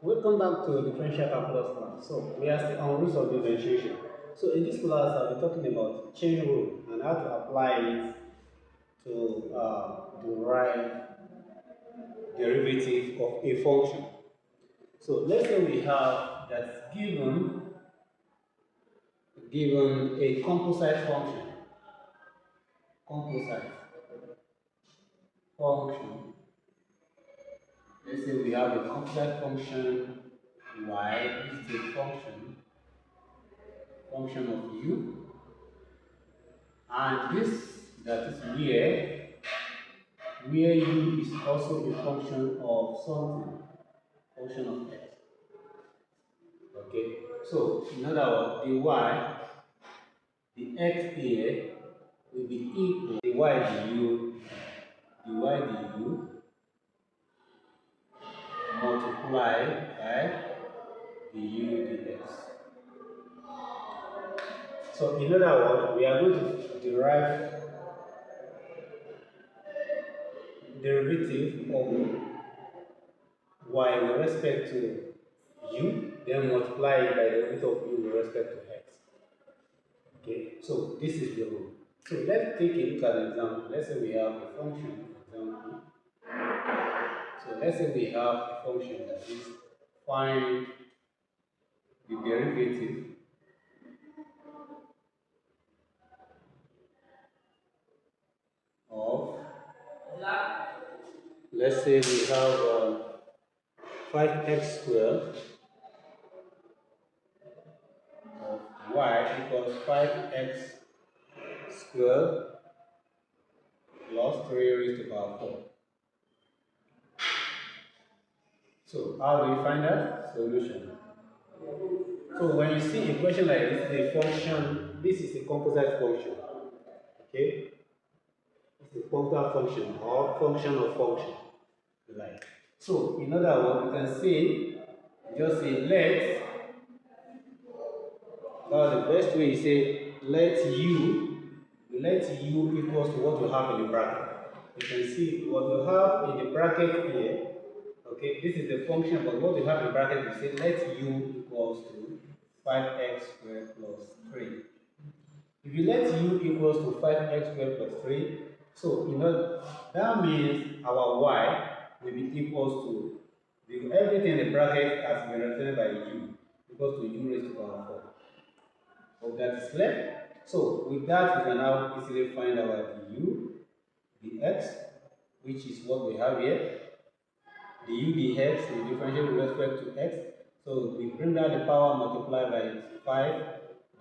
Welcome back to Differential Calculus class. So we are still on rules of differentiation. So in this class, I'll be talking about chain rule and how to apply it to derive derivative of a function. So let's say we have that given a composite function. Composite function. Let's say we have a composite function y is a function of u, and this that is where u is also a function of something, function of x. Okay, so in other words, the x here will be equal to the y du multiplied by the u dx. So in other words, we are going to derive derivative of y with respect to u, then multiply it by the derivative of u with respect to x. Okay, so this is the rule. So let's take a look at an example. Let's say we have a function, for example. So let's say we have a function that is find the derivative of, let's say we have 5x squared of y equals 5x squared plus 3 raised to the power 4. So how do you find that solution? So when you see a question like this, the function, this is a composite function. Okay? It's a composite function or function of function. Like. So in other words, you can say, just say the best way is say let u equals to what you have in the bracket. You can see what you have in the bracket here. Okay, this is the function, but what you have in bracket, you say let u equals to 5x squared plus 3. If you let u equals to 5x squared plus 3, so you know that means our y will be equals to everything in the bracket has been represented by u equals to u raised to the power 4. Hope that is clear. So with that, we can now easily find our du, the x, which is what we have here. The u dx is differential with respect to x. So we bring down the power multiplied by 5,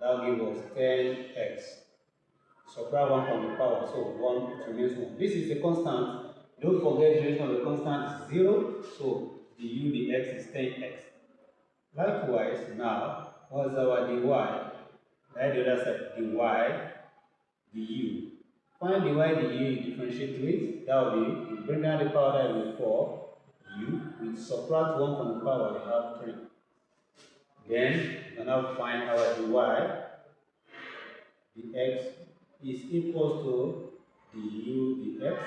that will give us 10x. Subtract 1 from the power, so 1 remains 1. This is a constant. Don't forget the relation of the constant is 0, so the u dx is 10x. Likewise, now, what is our dy? Right, the other side, dy, du. Find dy, du, you differentiate to it. That will be, you bring down the power, that will be 4. We subtract 1 from the power, we have 3. Then we can now find our dy. The x is equals to du dx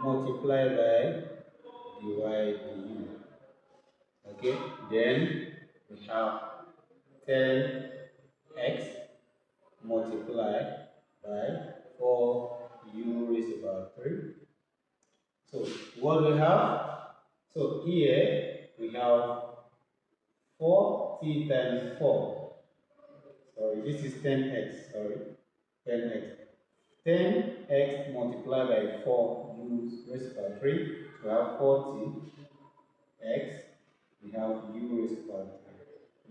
multiplied by dy du. Okay, then we have 10x multiplied by 4u raised to the power 3. So what we have? So here we have 4t times 4. Sorry, this is 10x. Sorry, 10x. 10x multiplied by 4u raised to the power 3. So we have 40x. We have u raised to the power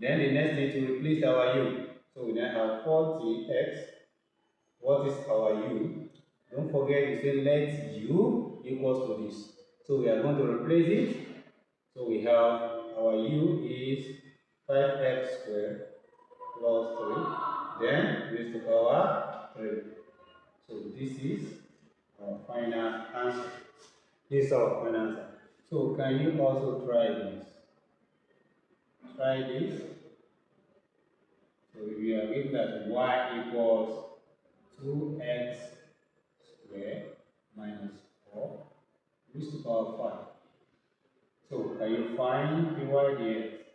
3. Then the next thing to replace our u. So we now have 40x. What is our u? Don't forget to say let u equals to this. So we are going to replace it. So we have our u is 5x squared plus 3. Then raised to the power 3. So this is our final answer. This is our final answer. So can you also try this? Try this. So we are given that y equals 2x squared minus 4 raised to the power 5. So Can you find the y here?